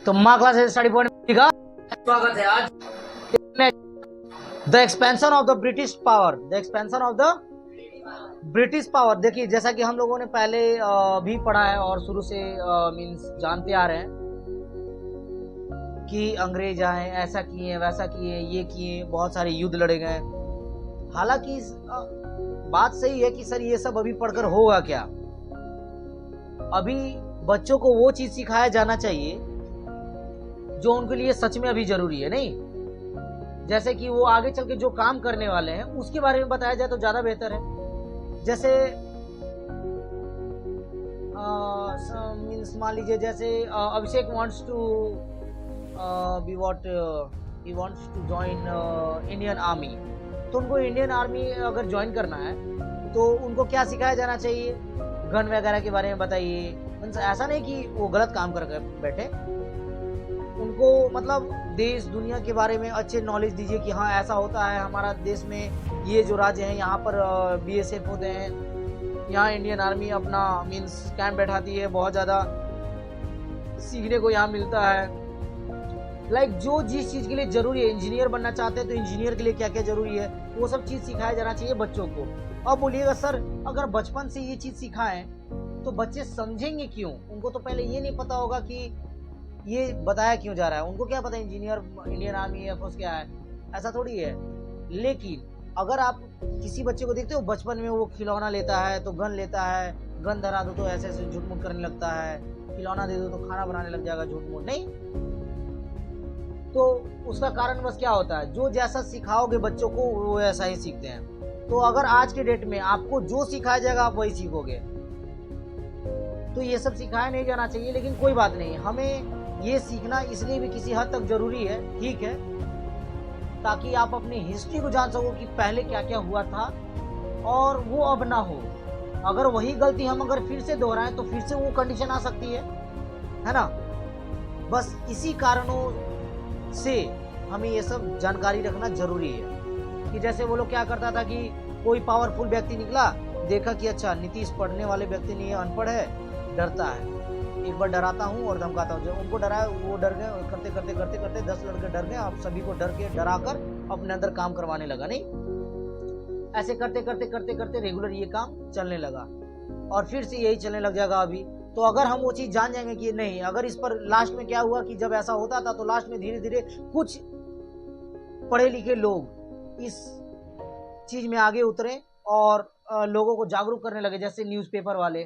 तो माँ class study point का स्वागत है। आज the expansion of the British power, the expansion of the British power. देखिए, जैसा कि हम लोगों ने पहले भी पढ़ा है और शुरू से मीन्स जानते आ रहे हैं कि अंग्रेज आए, ऐसा किए, वैसा किए, ये किए, बहुत सारे युद्ध लड़े गए। हालांकि बात सही है कि सर ये सब अभी पढ़कर होगा क्या। अभी बच्चों को वो चीज सिखाया जाना चाहिए जो उनके लिए सच में अभी जरूरी है। नहीं, जैसे कि वो आगे चल के जो काम करने वाले हैं उसके बारे में बताया जाए तो ज्यादा बेहतर है। जैसे मीन्स मान लीजिए, जैसे Abhishek wants to be what he wants to join Indian army. तो उनको इंडियन आर्मी अगर ज्वाइन करना है तो उनको क्या सिखाया जाना चाहिए, गन वगैरह के बारे में बताइए। मीन्स ऐसा नहीं कि वो गलत काम कर बैठे, उनको मतलब देश दुनिया के बारे में अच्छे नॉलेज दीजिए कि हाँ ऐसा होता है हमारा देश में, ये जो राज्य हैं यहाँ पर बीएसएफ होते हैं, यहाँ इंडियन आर्मी अपना मीन्स कैंप बैठाती है, बहुत ज़्यादा सीखने को यहाँ मिलता है। लाइक जो जिस चीज़ के लिए ज़रूरी है, इंजीनियर बनना चाहते हैं तो इंजीनियर के लिए क्या क्या ज़रूरी है वो सब चीज़ सिखाया जाना चाहिए बच्चों को। अब बोलिएगा सर अगर बचपन से ये चीज़ सिखाएं तो बच्चे समझेंगे क्यों? उनको तो पहले ये नहीं पता होगा कि ये बताया क्यों जा रहा है। उनको क्या पता इंजीनियर, इंडियन आर्मी, एयरफोर्स क्या है, ऐसा थोड़ी है। लेकिन अगर आप किसी बच्चे को देखते हो बचपन में वो खिलौना लेता है तो गन लेता है, गन धरा दो तो ऐसे ऐसे झूठ मूठ करने लगता है, खिलौना दे दो तो खाना बनाने लग जाएगा झूठ मूठ। नहीं, तो उसका कारण बस क्या होता है, जो जैसा सिखाओगे बच्चों को वो ऐसा ही सीखते हैं। तो अगर आज के डेट में आपको जो सिखाया जाएगा आप वही सीखोगे। तो ये सब सिखाया नहीं जाना चाहिए, लेकिन कोई बात नहीं, हमें ये सीखना इसलिए भी किसी हद तक जरूरी है, ठीक है, ताकि आप अपनी हिस्ट्री को जान सको कि पहले क्या क्या हुआ था और वो अब ना हो। अगर वही गलती हम अगर फिर से दोहराएं तो फिर से वो कंडीशन आ सकती है ना। बस इसी कारणों से हमें ये सब जानकारी रखना जरूरी है। कि जैसे वो लोग क्या करता था कि कोई पावरफुल व्यक्ति निकला, देखा कि अच्छा नीतीश पढ़ने वाले व्यक्ति नहीं है, अनपढ़ है, डरता है, एक बार डराता हूँ और धमकाता हूँ। जब उनको डराया वो डर गए, करते करते करते करते 10 लड़के डर गए। आप सभी को डरा कर अपने अंदर काम करवाने लगा। नहीं, ऐसे करते करते करते करते रेगुलर ये काम चलने लगा और फिर से यही चलने लग जाएगा अभी। तो अगर हम वो चीज जान जाएंगे कि नहीं, अगर इस पर लास्ट में क्या हुआ कि जब ऐसा होता था तो लास्ट में धीरे धीरे कुछ पढ़े लिखे लोग इस चीज में आगे उतरे और लोगों को जागरूक करने लगे। जैसे न्यूज़पेपर वाले,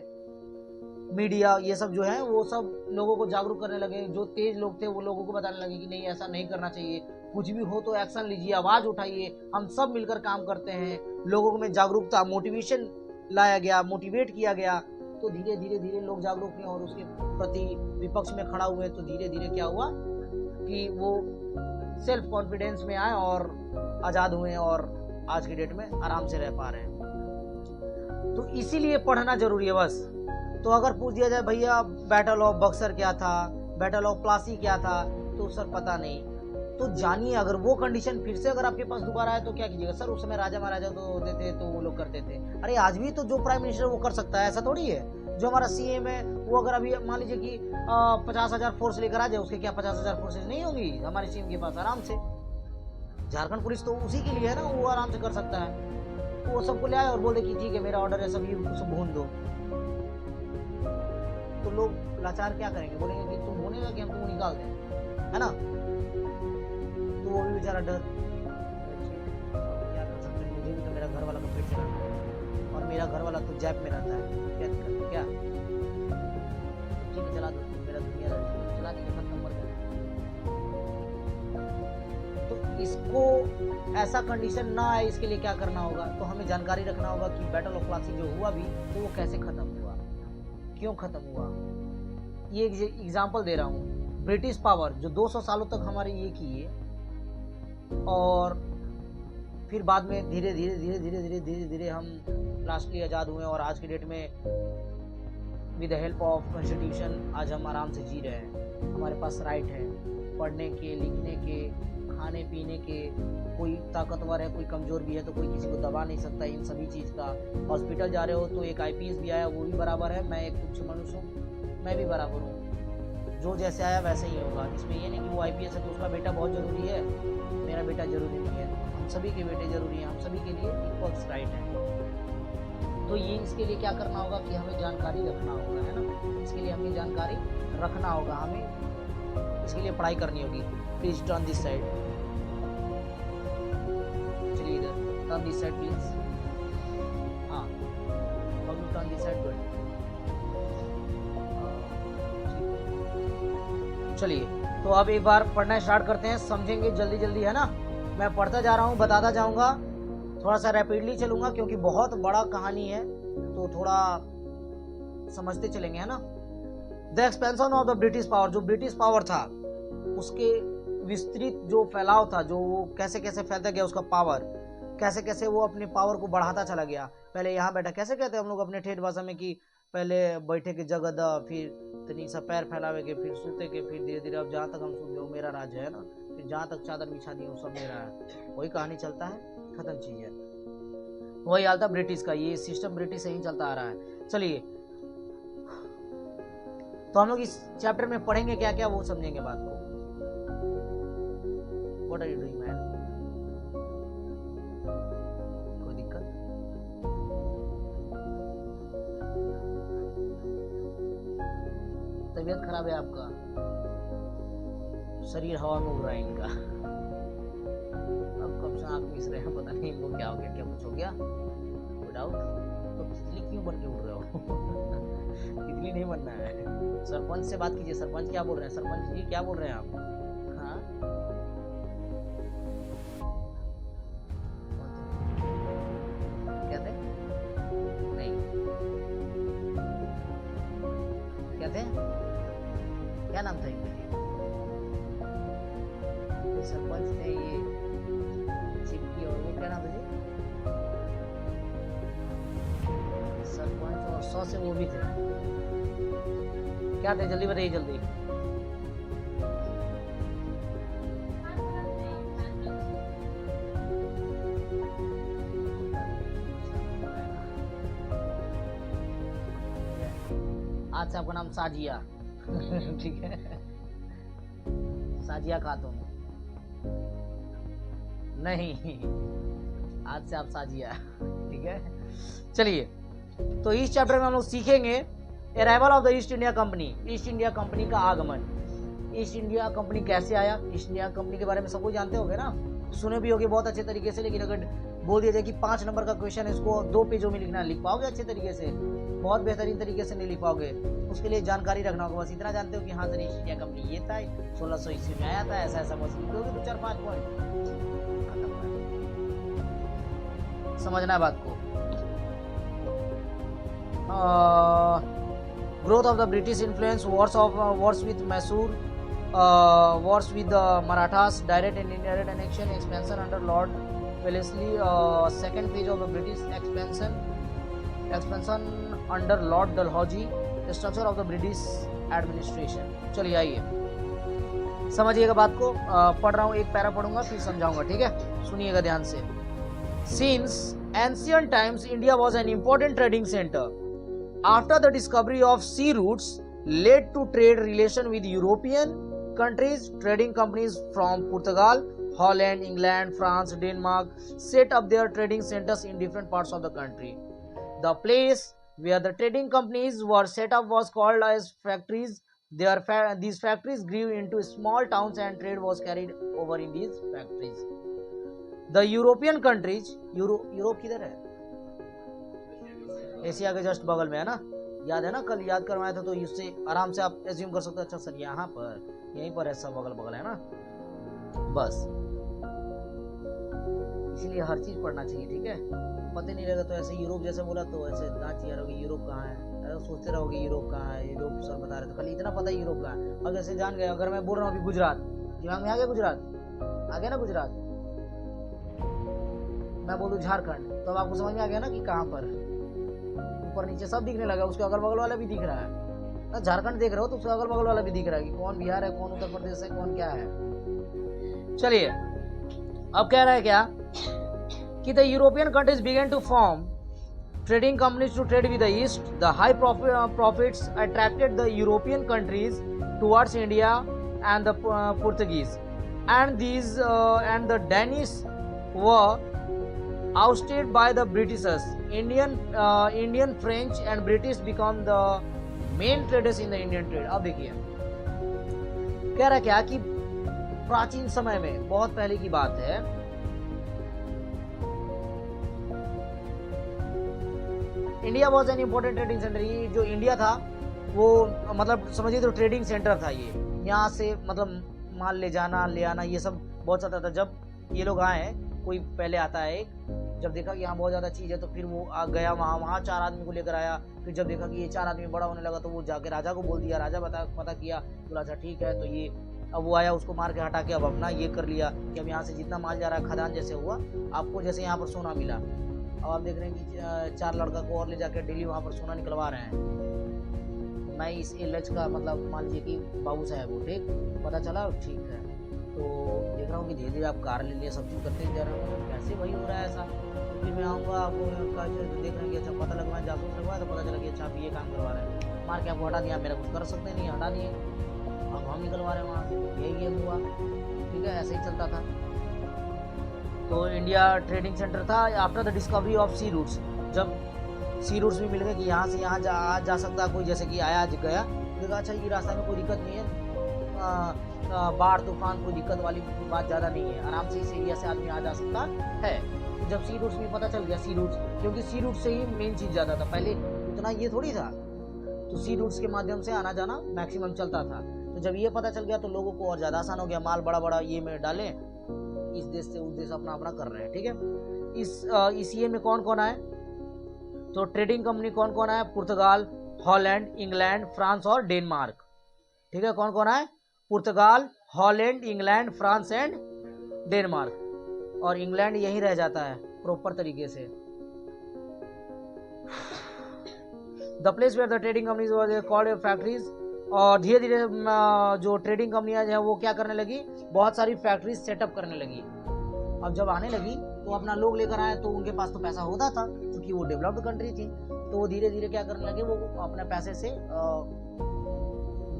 मीडिया, ये सब जो है वो सब लोगों को जागरूक करने लगे। जो तेज लोग थे वो लोगों को बताने लगे कि नहीं ऐसा नहीं करना चाहिए, कुछ भी हो तो एक्शन लीजिए, आवाज उठाइए, हम सब मिलकर काम करते हैं। लोगों में जागरूकता, मोटिवेशन लाया गया, मोटिवेट किया गया। तो धीरे धीरे धीरे लोग जागरूक हुए और उसके प्रति विपक्ष में खड़ा हुए। तो धीरे धीरे क्या हुआ कि वो सेल्फ कॉन्फिडेंस में आए और आजाद हुए और आज की डेट में आराम से रह पा रहे हैं। तो इसीलिए पढ़ना जरूरी है बस। तो अगर पूछ दिया जाए भैया बैटल ऑफ बक्सर क्या था, बैटल ऑफ प्लासी क्या था, तो सर पता नहीं, तो जानिए। अगर वो कंडीशन फिर से अगर आपके पास दोबारा आए तो क्या कीजिएगा? सर उस समय राजा महाराजा तो होते थे तो वो लोग करते थे। अरे आज भी तो जो प्राइम मिनिस्टर वो कर सकता है, ऐसा थोड़ी है। जो हमारा सीएम है वो अगर अभी मान लीजिए कि 50,000 फोर्स लेकर आ जाए, उसके क्या 50,000 फोर्सेज नहीं होंगी हमारे सीएम के पास? आराम से। झारखंड पुलिस तो उसी के लिए है ना, वो आराम से कर सकता है। वो सबको ले आए और बोले कि ठीक है मेरा ऑर्डर है, सभी सब भून दो। तो लोग लाचार क्या करेंगे? बोलेंगे कि तुम भूनेगा कि हम तुमको निकाल दें, है ना। तो वो भी बेचारा डर, क्या कर सकते हैं, मुझे भी तो मेरा घर वाला का पेट चलाना है और मेरा घर वाला तो जैब में रहता है, क्या दिक्कत है क्या? ठीक है चला दो, मेरा दुनिया चला के खत्म कर दो। तो इसको ऐसा कंडीशन ना आए इसके लिए क्या करना होगा? तो हमें जानकारी रखना होगा कि बैटल ऑफ प्लासी जो हुआ भी तो वो कैसे खत्म हुआ, क्यों खत्म हुआ। ये एग्जाम्पल दे रहा हूँ। ब्रिटिश पावर जो 200 सालों तक हमारे ये किए और फिर बाद में धीरे धीरे धीरे धीरे धीरे धीरे धीरे हम राष्ट्रीय आज़ाद हुए और आज की डेट में with the help of constitution आज हम आराम से जी रहे हैं। हमारे पास राइट है पढ़ने के, लिखने के, खाने पीने के। कोई ताकतवर है, कोई कमज़ोर भी है, तो कोई किसी को दबा नहीं सकता इन सभी चीज़ का। हॉस्पिटल जा रहे हो तो एक आईपीएस भी आया, वो भी बराबर है। मैं एक तुच्छ मनुष्य हूँ, मैं भी बराबर हूँ। जो जैसे आया वैसे ही होगा। इसमें ये नहीं कि वो IPS है तो उसका बेटा बहुत ज़रूरी है, मेरा बेटा ज़रूरी नहीं है। हम सभी के बेटे ज़रूरी हैं, हम सभी के लिए इक्वल्स राइट है। तो ये इसके लिए क्या करना होगा कि हमें जानकारी रखना होगा, है ना। इसके लिए हमें जानकारी रखना होगा, हमें इसके लिए पढ़ाई करनी होगी। प्लीज टर्न दिस साइड, चलिए इधर टर्न दिस साइड प्लीज। हाँ, टर्न दिस साइड, गुड। चलिए तो अब एक बार पढ़ना स्टार्ट करते हैं, समझेंगे जल्दी जल्दी, है ना। मैं पढ़ता जा रहा हूँ, बताता जाऊंगा, थोड़ा सा रैपिडली चलूंगा क्योंकि बहुत बड़ा कहानी है तो थोड़ा समझते चलेंगे, है ना। The expansion of the British power, जो ब्रिटिश पावर था उसके विस्तृत जो फैलाव था, जो वो कैसे कैसे फैलता गया उसका पावर, कैसे कैसे वो अपने पावर को बढ़ाता चला गया। पहले यहाँ बैठा, कैसे कहते हैं हम लोग अपने ठेठ भाषा में कि पहले बैठे के जगह फिर तनी सा पैर फैलावे के, फिर सूते के, फिर धीरे धीरे अब जहाँ तक हम सूत गए वो मेरा राज्य है ना, फिर जहाँ तक चादर बिछा दी वो सब मेरा है। वही कहानी चलता है, खत्म चीज है। वही हाल था ब्रिटिश का, ये सिस्टम ब्रिटिश से ही चलता आ रहा है। चलिए तो हम लोग इस चैप्टर में पढ़ेंगे क्या क्या, वो समझेंगे बात को। What are you doing man? कोई दिक्कत? तबीयत खराब है आपका? शरीर हवा में उड़ रहा है इनका। अब कब से आंख मिस रहे हैं, पता नहीं इनको क्या हो गया, क्या कुछ हो गया विदाउट। तो तितली क्यों बन के उड़ रहे हो? तितली नहीं बनना है। सरपंच से बात कीजिए, सरपंच क्या बोल रहे हैं? सरपंच जी क्या बोल रहे हैं आप? हाँ, कहते नहीं, कहते क्या नाम था इनका? सरपंच थे ये चिपकी, और वो क्या नाम था जी? सरपंच और 100 से वो भी थे, क्या थे? जल्दी बताइए जल्दी। आज से आपका नाम साजिया। ठीक है, साजिया खातून नहीं, आज से आप साजिया। ठीक है, चलिए तो इस चैप्टर में हम लोग सीखेंगे arrival of the east India company, east India company का आगमन। ईस्ट इंडिया कंपनी कैसे आया? ईस्ट इंडिया कंपनी के बारे में सब कुछ जानते होंगे ना, सुने भी होंगे बहुत अच्छे तरीके से। लेकिन अगर बोल दिया जाए कि 5 नंबर का क्वेश्चन है, इसको 2 पेजों में लिखना, लिख पाओगे अच्छे तरीके से? बहुत बेहतरीन तरीके से नहीं लिख पाओगे। उसके लिए जानकारी रखना होगा, बस इतना जानते हो कि हाँ सर ईस्ट इंडिया कंपनी ये था, 1600 ईस्वी में आया था, ऐसा ऐसा, बस लिख दोगे 2-4-5 पॉइंट, समझना है बात को। Growth of the British influence, wars with Mysore, wars with the Marathas, direct and indirect annexation, expansion under Lord Wellesley, second phase of the British expansion under Lord Dalhousie, structure of the British administration। चलिए आइए समझिएगा बात को। पढ़ रहा हूँ, एक para पढ़ूंगा फिर समझाऊंगा, ठीक है? सुनिएगा ध्यान से। Since ancient times, India was an important trading center. After the discovery of sea routes led to trade relation with European countries, trading companies from Portugal, Holland, England, France, Denmark set up their trading centers in different parts of the country. The place where the trading companies were set up was called as factories. These factories grew into small towns and trade was carried over in these factories. The European countries, Europe किधर है? Asia के just बगल में है ना, याद है ना, कल याद करवाया था, तो इससे आराम से आप एज्यूम कर सकते हो, अच्छा सर यहाँ पर, यहीं पर है, सब बगल बगल है ना, बस इसलिए हर चीज पढ़ना चाहिए, ठीक है? पता नहीं रहेगा तो ऐसे यूरोप जैसे बोला तो ऐसे दांत चिया रहोगे यूरोप कहाँ है, अरे सोचते रहोगे यूरोप कहाँ है, यूरोप सर बता रहे तो खाली इतना पता है यूरोप कहाँ है। अब जैसे जान गए, अगर मैं बोल रहा हूँ अभी गुजरात, दिमाग में आ गया गुजरात, आ गया ना गुजरात, मैं बोलूँ झारखंड, तो अब आपको समझ में आ गया ना कि कहाँ पर, ऊपर नीचे सब दिखने लगा, उसके अगल बगल वाला भी दिख रहा है ना। झारखंड देख रहे हो तो उसके अगल बगल वाला भी दिख रहा है कि कौन बिहार है, कौन उत्तर प्रदेश है, कौन क्या है। चलिए अब कह रहा है क्या कि the European countries began to form trading companies to trade with the east. The high profits attracted the European countries towards India and the Portuguese, and the Danish were ousted by the Britishers. Indian, French and British become the main traders in the Indian trade. अब देखिए कह रहा क्या कि प्राचीन समय में, बहुत पहले की बात है, India was an important trading centre. ये जो इंडिया था वो मतलब समझिए तो ट्रेडिंग सेंटर था। ये यहाँ से मतलब माल ले जाना ले आना ये सब बहुत ज़्यादा था। जब ये लोग आए, कोई पहले आता है एक, जब देखा कि यहाँ बहुत ज़्यादा चीज़ है तो फिर वो गया वहाँ 4 आदमी को लेकर आया। फिर जब देखा कि ये 4 आदमी बड़ा होने लगा तो वो जाके राजा को बोल दिया। राजा पता किया, बोला अच्छा ठीक है। तो ये अब वो आया, उसको मार के हटा के अब अपना ये कर लिया कि अब यहाँ से जितना माल जा रहा है, खदान जैसे हुआ, आपको जैसे यहाँ पर सोना मिला, अब आप देख रहे हैं कि 4 लड़का को और ले जाकर डेली वहाँ पर सोना निकलवा रहे हैं। मैं इस एलएच का मतलब मान लीजिए कि बाबू साहब वो ठीक पता चला, ठीक है। तो देख रहा हूँ कि धीरे धीरे आप कार ले लिए, सब चीज़ करते जा रहे हैं, कैसे वही हो रहा है ऐसा। तो फिर मैं आऊँगा आपको देख रहे हैं कि अच्छा पता लगवाएं, जासूस लगवाया तो पता चला कि अच्छा आप ये काम करवा रहे हैं, मार के आपको हटा दिया, मेरा कुछ कर सकते नहीं, हटा दिए, अब हम निकलवा रहे हैं वहाँ से, यही गेम हुआ। ठीक है, ऐसे ही चलता था। तो इंडिया ट्रेडिंग सेंटर था after the discovery of sea routes. जब सी रूट्स भी मिल गए कि यहाँ से यहाँ जा सकता है कोई, जैसे कि आया आज गया, देखा अच्छा ये रास्ता में कोई दिक्कत नहीं है, बाढ़ तूफान कोई दिक्कत वाली बात ज़्यादा नहीं है, आराम से इस एरिया से आदमी आ जा सकता है। जब सी रूट्स भी पता चल गया, सी रूट्स, क्योंकि सी रूट से ही मेन चीज़ जाता था, पहले उतना ये थोड़ी था, तो सी रूट्स के माध्यम से आना जाना मैक्सिमम चलता था। तो जब ये पता चल गया तो लोगों को और ज़्यादा आसान हो गया, माल बड़ा बड़ा ये में डालें, इस देश से उस देश अपना अपना कर रहे हैं। ठीक है, इस ये में कौन कौन आए, तो ट्रेडिंग कंपनी कौन कौन आए, पुर्तगाल, हॉलैंड, इंग्लैंड, फ्रांस और डेनमार्क। ठीक है, कौन कौन आए, Portugal, Holland, England, France and Denmark. और इंग्लैंड यही रह जाता है प्रॉपर तरीके से। The place where the trading companies were called factories. और धीरे धीरे जो ट्रेडिंग कंपनियां है वो क्या करने लगी, बहुत सारी फैक्ट्रीज सेटअप करने लगी। अब जब आने लगी तो अपना लोग लेकर आए, तो उनके पास तो पैसा होता था क्योंकि वो डेवलप्ड कंट्री थी, तो वो धीरे धीरे क्या करने लगे, वो अपने पैसे से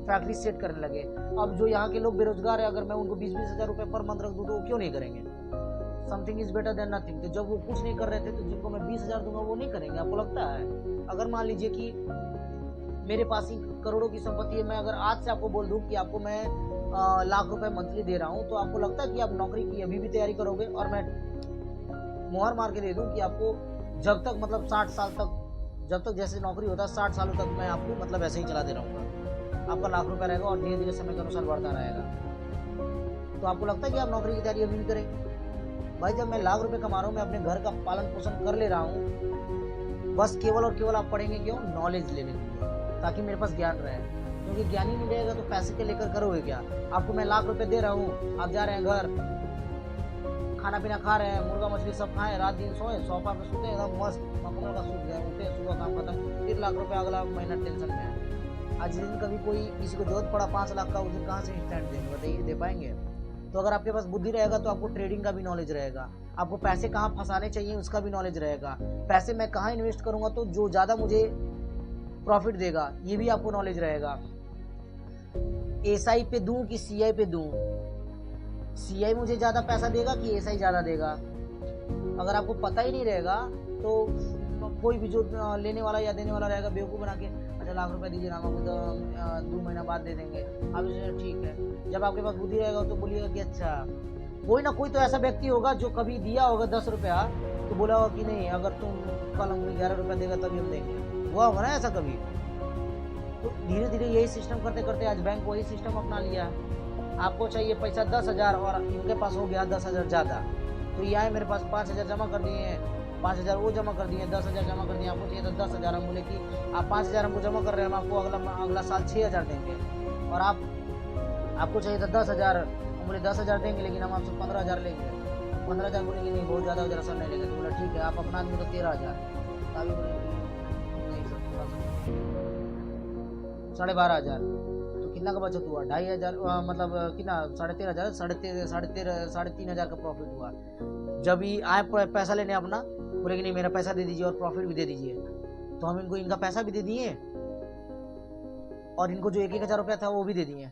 फैक्ट्री सेट करने लगे। अब जो यहाँ के लोग बेरोजगार है, अगर मैं उनको 20-20 हज़ार रुपये पर मंथ रख दूँ तो वो क्यों नहीं करेंगे। Something is better than nothing. तो जब वो कुछ नहीं कर रहे थे तो जिनको मैं 20,000 दूंगा वो नहीं करेंगे। आपको लगता है, अगर मान लीजिए कि मेरे पास ही करोड़ों की संपत्ति है, मैं अगर आज से आपको बोल दूं कि आपको मैं लाख रुपए मंथली दे रहा हूं, तो आपको लगता है कि आप नौकरी की अभी भी तैयारी करोगे? और मैं मुहर मार के दे दूं कि आपको जब तक मतलब 60 साल तक, जब तक जैसे नौकरी होता है 60 सालों तक मैं आपको मतलब ऐसे ही चला दे रहूँगा, आपका लाख रुपया रहेगा और धीरे धीरे समय के अनुसार बढ़ता रहेगा। तो आपको लगता है कि आप नौकरी की तैयारी अभी भी करेंगे? भाई जब मैं लाख रुपए कमा रहा हूँ, मैं अपने घर का पालन पोषण कर ले रहा हूँ, बस केवल और केवल आप पढ़ेंगे क्यों, नॉलेज लेने के लिए, ताकि मेरे पास ज्ञान रहे। क्योंकि ज्ञान ही नहीं रहेगा तो पैसे के लेकर करोगे क्या। आपको मैं लाख रुपए दे रहा हूँ, आप जा रहे हैं घर, खाना पीना खा रहे हैं, मुर्गा मछली सब खाएं, रात दिन सोए, सोफा पे सोते एकदम मस्त, कमल का सूट गए, उठे सुबह काम खत्म, फिर लाख रुपए अगला महीना टेंशन में है। आज दिन कभी कोई किसी को जरूरत पड़ा 5 लाख का, उस दिन कहाँ से इंस्टेंट देंगे, बताइए, दे पाएंगे? तो अगर आपके पास बुद्धि रहेगा तो आपको ट्रेडिंग का भी नॉलेज रहेगा, आपको पैसे कहाँ फंसाने चाहिए उसका भी नॉलेज रहेगा, पैसे मैं कहाँ इन्वेस्ट करूंगा तो जो ज़्यादा मुझे प्रॉफिट देगा ये भी आपको नॉलेज रहेगा। एसआई पे दूं कि सीआई पे दूं, सीआई मुझे ज़्यादा पैसा देगा कि एसआई ज़्यादा देगा? अगर आपको पता ही नहीं रहेगा तो कोई भी जो लेने वाला या देने वाला रहेगा बेवकूफ़ बना के, अच्छा लाख रुपए दीजिए ना, आपको 2 महीना बाद दे देंगे, अब ठीक है। जब आपके पास बुद्धि रहेगा तो बोलिएगा कि अच्छा, कोई ना कोई तो ऐसा व्यक्ति होगा जो कभी दिया होगा 10 रुपया तो बोला होगा कि नहीं, अगर तुम कल हमको 11 रुपया देगा तभी हम देंगे, हुआ होगा ना ऐसा कभी? तो धीरे धीरे यही सिस्टम करते करते आज बैंक वही सिस्टम अपना लिया। आपको चाहिए पैसा 10,000 और इनके पास हो गया 10,000 ज़्यादा, तो ये आए मेरे पास 5,000 जमा कर दिए, 5,000 वो जमा कर दिए, 10,000 जमा कर दिए, आपको चाहिए था 10,000, हम बोले कि आप 5,000 हमको जमा कर रहे हैं, हम आपको अगला साल 6,000 देंगे, और आपको चाहिए था 10,000, हम बोले 10,000 देंगे लेकिन हम आपसे 15,000 लेंगे। 15,000 बोलेंगे नहीं बहुत ज़्यादा हो जा रहा सर, नहीं लेंगे, तो बोला ठीक है, आप अपना आदमी तो 13,000, अभी बोले नहीं सर थोड़ा सा 12,500, तो कितना का बचत हुआ? 2,500, मतलब कितना, 13,500, 3,500 का प्रॉफिट हुआ। जब ही आए पैसा लेने अपना, बोले कि नहीं मेरा पैसा दे दीजिए और प्रॉफिट भी दे दीजिए, तो हम इनको इनका पैसा भी दे दिए और इनको जो 1,000 रुपया था वो भी दे दिए।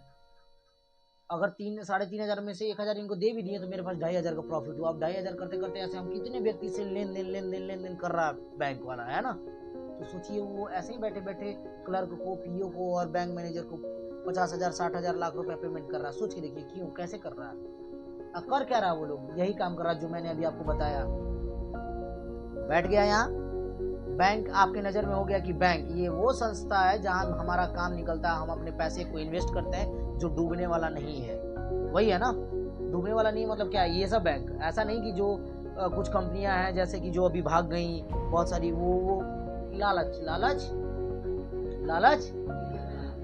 अगर 3,500 में से 1,000 इनको दे भी दिए तो मेरे पास 2,500 का प्रॉफिट हुआ। अब 2,500 करते करते ऐसे हम कितने व्यक्ति से लेन देन कर रहा है बैंक वाला, है ना। तो सोचिए वो ऐसे ही बैठे बैठे क्लर्क को, पीओ को और बैंक मैनेजर को 50,000 60,000 लाख रुपए पेमेंट कर रहा है। सोच के देखिए क्यों, कैसे कर रहा है, कर क्या रहा है वो लोग, यही काम कर रहा है जो मैंने अभी आपको बताया। बैठ गया यहाँ। बैंक आपके नजर में हो गया कि बैंक ये वो संस्था है जहां हमारा काम निकलता है, हम अपने पैसे को इन्वेस्ट करते हैं जो डूबने वाला नहीं है। वही है ना, डूबने वाला नहीं मतलब क्या है, ये सब बैंक ऐसा नहीं कि जो कुछ कंपनियां हैं जैसे कि जो अभी भाग गई बहुत सारी, वो लालच लालच लालच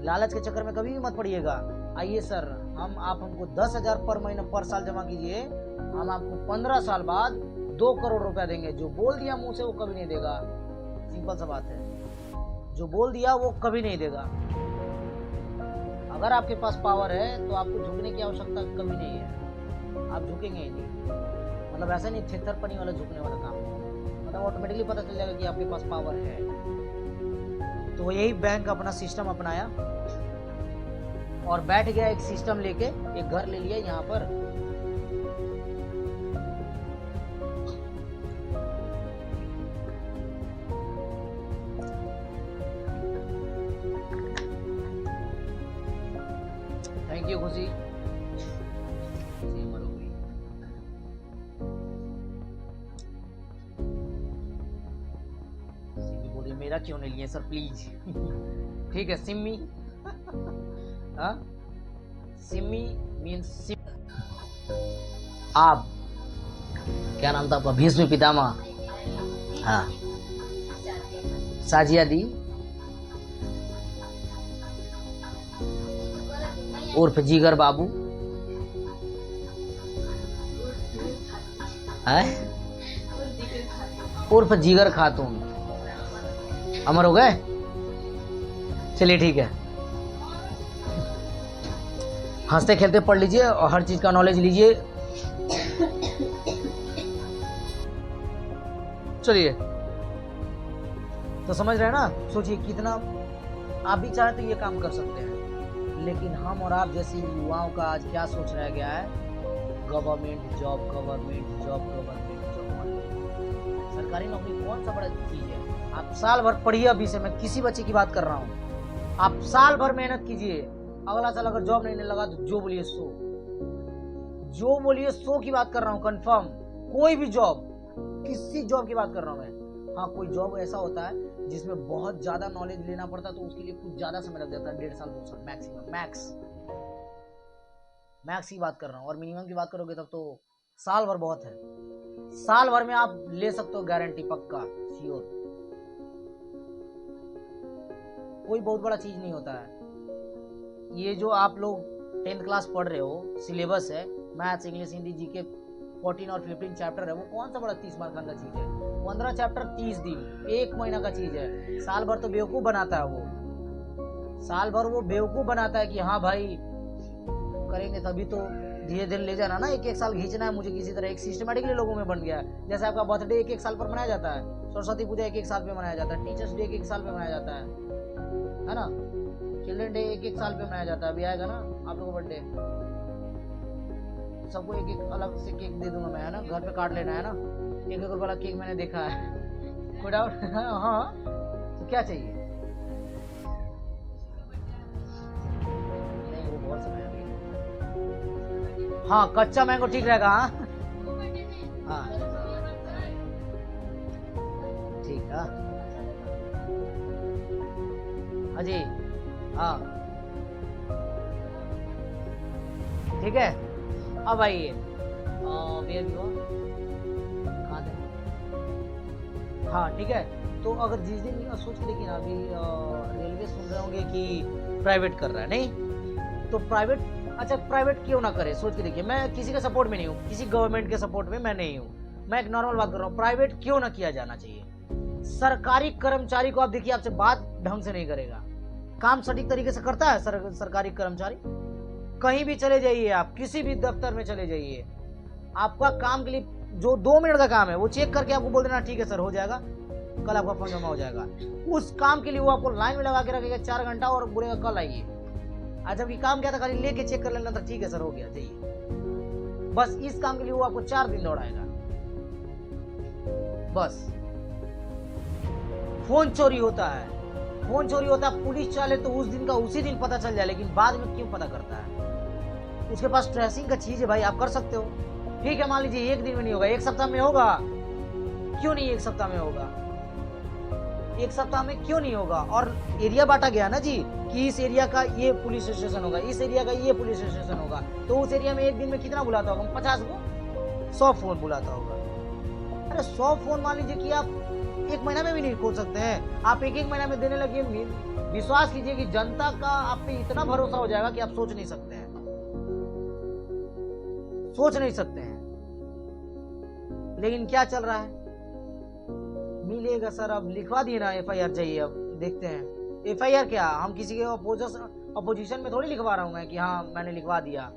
लालच के चक्कर में कभी भी मत पड़िएगा। आइए सर, हमको 10,000 पर महीना पर साल जमा कीजिए, हम आपको 15 साल बाद 2 करोड़ रुपया देंगे। जो बोल दिया मुंह से वो कभी नहीं देगा, सिंपल सा बात है। जो बोल दिया वो कभी नहीं देगा। अगर आपके पास पावर है तो आपको झुकने की आवश्यकता कभी नहीं है, आप झुकेंगे ही नहीं। मतलब ऐसा नहीं थित्तरपनी वाला झुकने वाला काम, मतलब ऑटोमेटिकली पता चल जाएगा कि आपके पास पावर है। तो यही बैंक अपना सिस्टम अपनाया और बैठ गया एक सिस्टम लेके, एक घर ले लिया यहाँ पर। थैंक यू खुशी। बोलिए मेरा क्यों नहीं लिए सर प्लीज। ठीक है, सिम्मी। हाँ, सिम्मी मीन्स आप, क्या नाम था आपका, भीष्म पितामह। हाँ, साजिया दी उर्फ जीगर बाबू है, उर्फ जीगर खातून अमर हो गए। चलिए ठीक है, हंसते खेलते पढ़ लीजिए और हर चीज का नॉलेज लीजिए। चलिए, तो समझ रहे हैं ना। सोचिए कितना आप भी चाहे तो ये काम कर सकते हैं, लेकिन हम और आप जैसे युवाओं का आज क्या सोच रह गया है, government job government job government job. सरकारी नौकरी कौन सा बड़ा चीज है। आप साल भर पढ़िए, अभी से मैं किसी बच्चे की बात कर रहा हूँ, आप साल भर मेहनत कीजिए, अगला साल अगर जॉब नहीं लगा तो जो बोलिए सो, जो बोलिए सो की बात कर रहा हूँ, कंफर्म। कोई भी जॉब, किसी जॉब की बात कर रहा हूँ मैं। हाँ, कोई जॉब ऐसा होता है जिसमें बहुत ज्यादा नॉलेज लेना पड़ता है तो उसके लिए कुछ ज्यादा समय लग जाता है, 1.5 साल 2 साल मैक्सिमम, मैक्स की बात कर रहा हूँ। और मिनिमम की बात करोगे तब तो साल भर बहुत है। साल भर में आप ले सकते हो गारंटी, पक्का श्योर। कोई बहुत बड़ा चीज नहीं होता है। ये जो आप लोग 10th क्लास पढ़ रहे हो, सिलेबस है मैथ्स इंग्लिश हिंदी जीके 14 और 15 चैप्टर है, वो कौन सा बड़ा 30 मार्क का चीज है। 15 चैप्टर 30 दिन, 1 महीना का चीज है। साल भर तो बेवकूफ बनाता है वो, साल भर वो बेवकूफ बनाता है कि हाँ भाई करेंगे तभी तो। धीरे धीरे ले जाना ना, 1-1 साल खींचना है मुझे किसी तरह। एक सिस्टमेटिकली लोगों में बन गया है। जैसे आपका बर्थडे 1-1 साल पर मनाया जाता है, सरस्वती पूजा 1-1 साल पे मनाया जाता है, टीचर्स डे 1-1 साल पे मनाया जाता है ना, चिल्ड्रन डे 1-1 साल पे मनाया जाता है। अभी आएगा ना आप लोगों का बर्थडे, सबको 1-1 अलग से केक दे दूंगा मैं, है ना। घर पे काट लेना है ना, 1-1 रुपये वाला केक मैंने देखा है। कोई डाउट? हाँ, तो क्या चाहिए। नहीं, वो बहुत समय अभी। हाँ, कच्चा मैंगो ठीक रहेगा। हाँ ठीक है। हाँ जी, हाँ ठीक है। अब आइए, कहाँ थे। हाँ ठीक है। तो अगर जिस दिन सोच के देखिए ना, अभी रेलवे सुन रहे होंगे कि प्राइवेट कर रहा है, नहीं तो प्राइवेट, अच्छा प्राइवेट क्यों ना करे। सोच के देखिए, मैं किसी के सपोर्ट में नहीं हूँ, किसी गवर्नमेंट के सपोर्ट में मैं नहीं हूँ, मैं एक नॉर्मल बात कर रहा हूँ। प्राइवेट क्यों ना किया जाना चाहिए। सरकारी कर्मचारी को आप देखिए, आपसे बात ढंग से नहीं करेगा, काम सटीक तरीके से करता है सरकारी कर्मचारी। कहीं भी चले जाइए आप, किसी भी दफ्तर में चले जाइए, आपका काम के लिए जो 2 मिनट का काम है वो चेक करके आपको बोल देना ठीक है सर हो जाएगा, कल आपका फॉर्म जमा हो जाएगा। उस काम के लिए वो आपको लाइन में लगा के रखेगा 4 घंटा और बोलेगा कल आइए। आज जबकि काम क्या था, खाली लेके चेक कर लेना था, ठीक है सर हो गया जाइए। बस इस काम के लिए वो आपको 4 दिन दौड़ाएगा। बस फोन चोरी होता है, फोन चोरी होता है, पुलिस चाले तो उस दिन का उसी दिन पता चल जाए, लेकिन बाद में क्यों पता करता है? उसके पास ट्रेसिंग का चीज है भाई, आप कर सकते हो। ठीक है मान लीजिए 1 दिन में नहीं होगा, 1 सप्ताह में होगा, क्यों नहीं 1 सप्ताह में होगा? 1 सप्ताह में क्यों नहीं होगा? और एरिया बांटा गया ना जी कि इस एरिया का ये पुलिस स्टेशन होगा, इस एरिया का ये पुलिस स्टेशन होगा, तो उस एरिया में 1 दिन में कितना बुलाता होगा? 50 को 100 फोन बुलाता होगा। अरे 100 फोन मान लीजिए कि आप 1 महीना में भी नहीं खोल सकते हैं, आप 1 महीना में देने लगे। विश्वास कीजिए कि जनता का आप पे इतना भरोसा हो जाएगा कि आप सोच नहीं सकते हैं, सोच नहीं सकते हैं। लेकिन क्या चल रहा है? मिलेगा सर, अब लिखवा दिए ना FIR चाहिए, अब देखते हैं। FIR क्या, हम किसी के अपोजिशन में थोड़ी लिखवा रहा हूं मैं कि हाँ मैंने लिखवा दिया।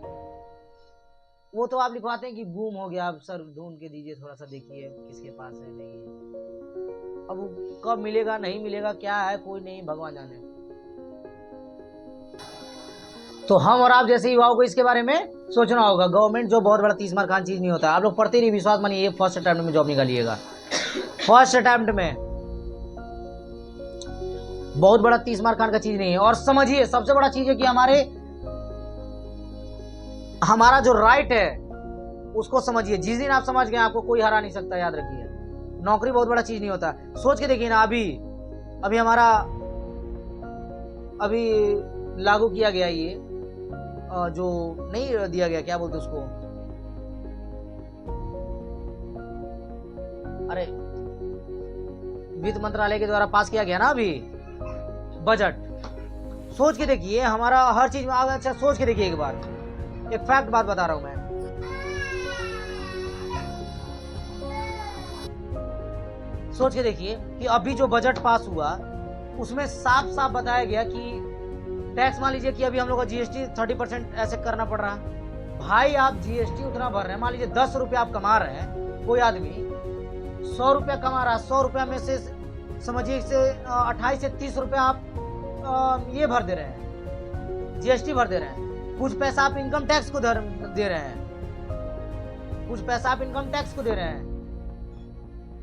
वो तो आप लिखवाते हैं कि गुम हो गया, अब सर ढूंढ के दीजिए, थोड़ा सा देखिए किसके पास है नहीं है। अब कब मिलेगा नहीं मिलेगा क्या है, कोई नहीं, भगवान जाने। तो हम और आप जैसे युवाओं को इसके बारे में सोचना होगा। गवर्नमेंट जॉब बहुत बड़ा 30 मार खान चीज नहीं होता। आप लोग पढ़ते नहीं, विश्वास मानिए, ये फर्स्ट अटेम्प्ट में जॉब निकालिएगा, फर्स्ट अटेम्प्ट में बहुत बड़ा 30 मार खान का चीज नहीं है। और समझिए सबसे बड़ा चीज है कि हमारा जो राइट है उसको समझिए। जिस दिन आप समझ गए आपको कोई हरा नहीं सकता, याद रखिए। नौकरी बहुत बड़ा चीज नहीं होता। सोच के देखिए ना, अभी हमारा अभी लागू किया गया ये जो नहीं दिया गया, क्या बोलते उसको, अरे वित्त मंत्रालय के द्वारा पास किया गया ना अभी बजट। सोच के देखिए हमारा हर चीज में आगे। अच्छा सोच के देखिए एक बार, एक फैक्ट बात बता रहा हूं मैं। सोच के देखिए कि अभी जो बजट पास हुआ उसमें साफ साफ बताया गया कि टैक्स, मान लीजिए कि अभी हम लोग का GST 30% ऐसे करना पड़ रहा है। भाई आप GST उतना भर रहे हैं, मान लीजिए 10 रुपया आप कमा रहे हैं, कोई आदमी 100 रुपया कमा रहा है, 100 रुपया में से समझिए से 28 से 30 रुपया आप ये भर दे रहे हैं, GST भर दे रहे हैं। कुछ पैसा आप इनकम टैक्स को दे रहे हैं, कुछ पैसा आप इनकम टैक्स को दे रहे हैं।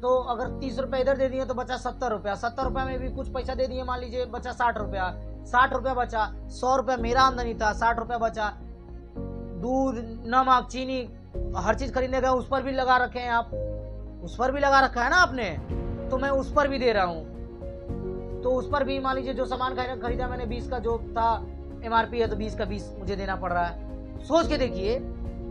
तो अगर 30 रुपया इधर दे दिए तो बचा 70 रुपया, 70 रुपया में भी कुछ पैसा दे दिए, मान लीजिए बचा 60 रुपया, 60 रुपया बचा। 100 रुपया मेरा आमदनी था, 60 रुपया बचा। दूध, नमक, चीनी, हर चीज खरीदने गए, उस पर भी लगा रखे हैं आप, उस पर भी लगा रखा है ना आपने, तो मैं उस पर भी दे रहा हूँ। तो उस पर भी मान लीजिए जो सामान खरीदा मैंने 20 का जो था MRP है, तो 20 का 20 मुझे देना पड़ रहा है। सोच के देखिए,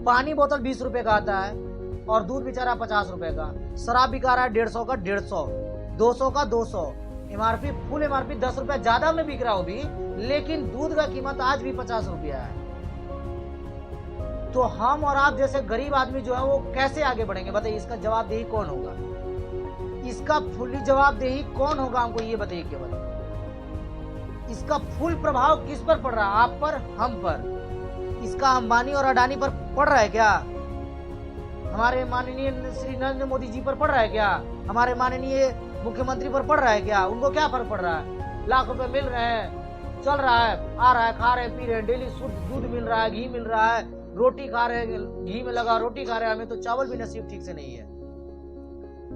पानी बोतल 20 रुपए का आता है और दूध बेचारा 50 रुपए का। शराब बिका रहा है 150 का 150, 200 का 200। MRP फुल MRP 10 रुपया ज्यादा में बिक रहा हो भी, लेकिन दूध का कीमत आज भी 50 रुपया है। तो हम और आप जैसे गरीब आदमी जो है वो कैसे आगे बढ़ेंगे बताइए? इसका जवाबदेही कौन होगा? इसका फुल्ली जवाबदेही कौन होगा? हमको ये बताइए केवल। इसका फुल प्रभाव किस पर पड़ रहा है? आप पर, हम पर। इसका अंबानी और अडानी पर पड़ रहा है क्या? हमारे माननीय श्री नरेंद्र मोदी जी पर पड़ रहा है क्या? हमारे माननीय मुख्यमंत्री पर पड़ रहा है क्या? उनको क्या फर्क पड़ रहा है? लाख रुपए मिल रहे हैं, चल रहा है, आ रहा है, खा रहे पी रहे हैं, डेली शुद्ध दूध मिल रहा है, घी मिल रहा है, रोटी खा रहे हैं, घी में लगा रोटी खा रहे हैं। हमें तो चावल भी नसीब ठीक से नहीं है।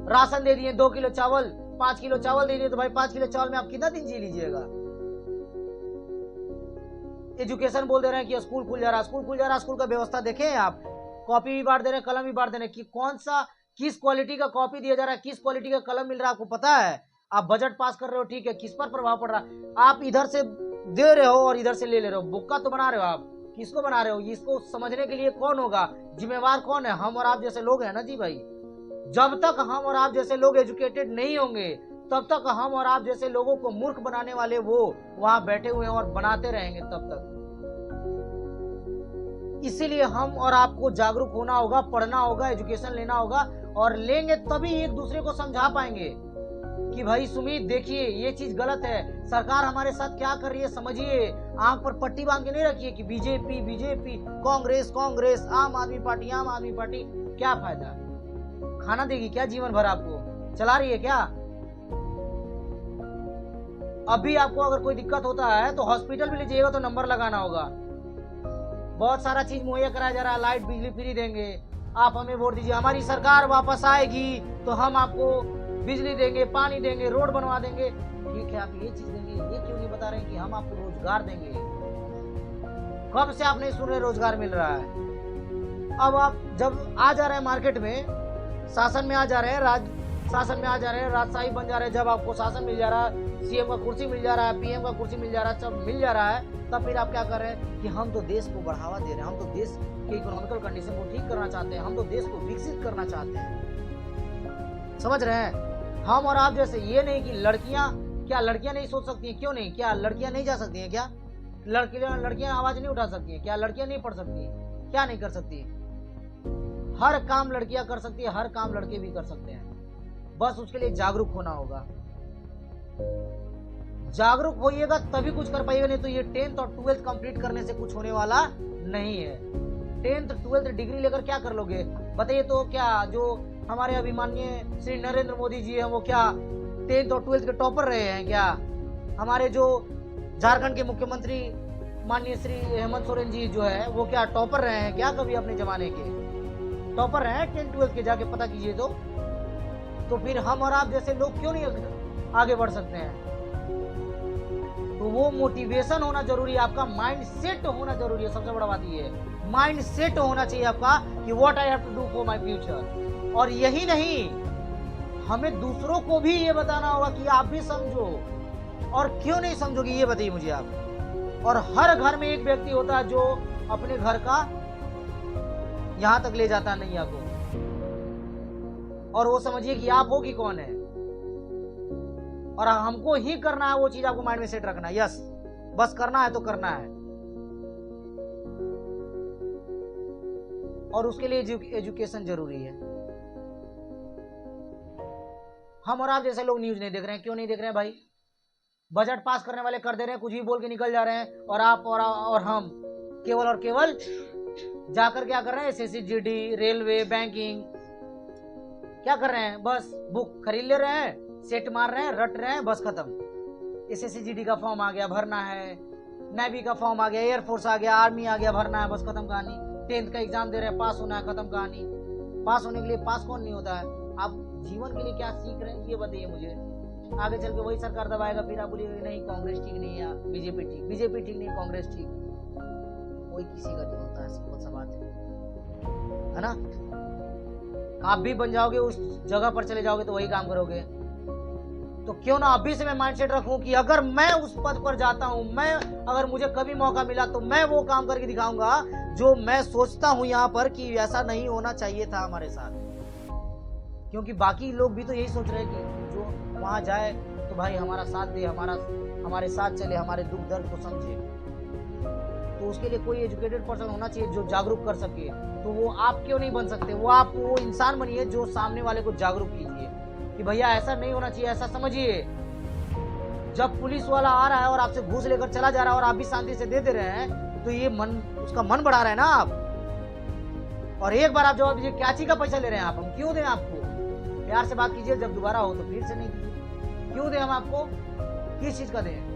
राशन दे दिए 2 किलो चावल, 5 किलो चावल दे दिए, तो भाई 5 किलो चावल में आप कितना दिन जी लीजिएगा? एजुकेशन बोल दे रहे हैं कि स्कूल खुल जा रहा है, स्कूल खुल जा रहा है, स्कूल का व्यवस्था देखें आप, कॉपी भी बांट दे रहे हैं, कलम भी बांट दे रहे हैं कि कौन सा किस क्वालिटी का कॉपी दिया जा रहा है, किस क्वालिटी का कलम मिल रहा है, आपको पता है? आप बजट पास कर रहे हो, ठीक है, किस पर प्रभाव पड़ रहा है? आप इधर से दे रहे हो और इधर से ले रहे हो, बुक्का तो बना रहे हो आप, किसको बना रहे हो? इसको समझने के लिए कौन होगा जिम्मेवार? कौन है? हम और आप जैसे लोग हैं ना जी भाई। जब तक हम और आप जैसे लोग एजुकेटेड नहीं होंगे तब तक हम और आप जैसे लोगों को मूर्ख बनाने वाले वो वहां बैठे हुए हैं और बनाते रहेंगे तब तक। इसीलिए हम और आपको जागरूक होना होगा, पढ़ना होगा, एजुकेशन लेना होगा, और लेंगे तभी एक दूसरे को समझा पाएंगे कि भाई सुमित देखिए ये चीज गलत है, सरकार हमारे साथ क्या कर रही है समझिए। आंख पर पट्टी बांध के नहीं रखिए कि बीजेपी बीजेपी, कांग्रेस कांग्रेस, आम आदमी पार्टी आम आदमी पार्टी। क्या फायदा? खाना देगी क्या जीवन भर? आपको चला रही है क्या? अभी आपको अगर कोई दिक्कत होता है तो हॉस्पिटल भी ले जाइएगा तो नंबर लगाना होगा। बहुत सारा चीज मुहैया कराया जा रहा है, लाइट बिजली फ्री देंगे, आप हमें वोट दीजिए, हमारी सरकार वापस आएगी तो हम आपको बिजली देंगे, पानी देंगे, रोड बनवा देंगे। ठीक है, आप ये चीज देंगे, ये क्यों नहीं बता रहे हैं कि हम आपको रोजगार देंगे? कब से आप नहीं सुन रहे रोजगार मिल रहा है? अब आप जब आ जा रहे हैं मार्केट में, शासन में आ जा रहे हैं, शासन में आ जा रहे हैं, राजशाही बन जा रहे हैं, जब आपको शासन मिल जा रहा है, सीएम का कुर्सी मिल जा रहा है, पीएम का कुर्सी मिल जा रहा है, सब मिल जा रहा है, तब फिर आप क्या कर रहे हैं कि हम तो देश को बढ़ावा दे रहे हैं, हम तो देश के इकोनॉमिकल कंडीशन को ठीक करना चाहते हैं, हम तो देश को विकसित करना चाहते हैं। समझ रहे हैं? हम और आप जैसे, ये नहीं कि लड़कियां, क्या लड़कियां नहीं सोच सकती हैं? क्यों नहीं? क्या लड़कियां नहीं जा सकती हैं? क्या लड़कियां आवाज नहीं उठा सकती हैं? क्या लड़कियां नहीं पढ़ सकती हैं? क्या नहीं कर सकती? हर काम लड़कियां कर सकती है, हर काम लड़के भी कर सकते हैं, बस उसके लिए जागरूक होना होगा। जागरूक होइएगा तभी कुछ कर पाइएगा, नहीं तो ये 10th और 12th कंप्लीट करने से कुछ होने वाला नहीं है। 10th 12th डिग्री लेकर क्या कर लोगे बताइए? तो क्या जो हमारे अभिमाननीय श्री नरेंद्र मोदी जी हैं वो क्या 10th और 12th के टॉपर रहे हैं क्या? हमारे जो झारखंड के मुख्यमंत्री माननीय श्री हेमंत सोरेन जी जो है वो क्या टॉपर रहे हैं क्या? कभी अपने जमाने के टॉपर रहे हैं 10th 12th के? जाके पता कीजिए। तो फिर हम और आप जैसे लोग क्यों नहीं आगे बढ़ सकते हैं? तो वो मोटिवेशन होना जरूरी है, आपका माइंड सेट होना जरूरी है। सबसे बड़ा बात ये है, माइंड सेट होना चाहिए आपका कि what I have to do for my future. और यही नहीं, हमें दूसरों को भी ये बताना होगा कि आप भी समझो। और क्यों नहीं समझोगे ये बताइए मुझे आप। और हर घर में एक व्यक्ति होता है जो अपने घर का यहां तक ले जाता है नैया को, और वो समझिए कि आप हो कि कौन है, और हमको ही करना है वो चीज। आपको माइंड में सेट रखना है, यस, बस करना है तो करना है। और उसके लिए एजुकेशन जरूरी है। हम और आप जैसे लोग न्यूज नहीं देख रहे हैं। क्यों नहीं देख रहे हैं भाई? बजट पास करने वाले कर दे रहे हैं, कुछ भी बोल के निकल जा रहे हैं, और आप और हम केवल और केवल जाकर क्या कर रहे हैं? एसएससी, रेलवे, बैंकिंग, क्या कर रहे हैं? बस बुक खरीद ले रहे हैं, सेट मार रहे हैं, रट रहे हैं, बस खत्म। एसएससी का फॉर्म आ गया, भरना है। नेवी का फॉर्म आ गया, एयरफोर्स आ गया, आर्मी आ गया, भरना है, बस खत्म कहानी। 10th का एग्जाम दे रहे हैं, पास होना है, खत्म कहानी। पास होने के लिए पास कौन नहीं होता है? आप जीवन के लिए क्या सीख रहे हैं ये बताइए मुझे। आगे चल के वही सरकार दबाएगा, फिर आप बोलिएगा नहीं कांग्रेस ठीक नहीं है, बीजेपी ठीक, बीजेपी ठीक नहीं, कांग्रेस ठीक। कोई किसी का नहीं होता है, सिंपल सा बात है ना? आप भी बन जाओगे, उस जगह पर चले जाओगे तो वही काम करोगे। तो क्यों ना अभी से मैं माइंडसेट रखूं कि अगर मैं उस पद पर जाता हूं, मैं अगर मुझे कभी मौका मिला तो मैं वो काम करके दिखाऊंगा जो मैं सोचता हूं यहाँ पर कि ऐसा नहीं होना चाहिए था हमारे साथ। क्योंकि बाकी लोग भी तो यही सोच रहे हैं कि जो वहां जाए तो भाई हमारा साथ दे, हमारे साथ चले, हमारे दुख दर्द को समझे। तो उसके लिए कोई एजुकेटेड पर्सन होना चाहिए जो जागरूक कर सके। तो वो आप क्यों नहीं बन सकते? वो आप वो इंसान बनिए जो सामने वाले को जागरूक कीजिए कि भैया ऐसा नहीं होना चाहिए, ऐसा समझिए। जब पुलिस वाला आ रहा है और आपसे घूस लेकर चला जा रहा है और आप भी शांति से दे दे रहे हैं, तो ये उसका मन बढ़ा रहा है ना आप। और एक बार आप जवाब दीजिए, क्या चीज का पैसा ले रहे हैं आप? हम क्यों दें आपको? प्यार से बात कीजिए, जब दोबारा हो तो फिर से नहीं कीजिए। क्यों दें हम आपको? किस चीज का दें?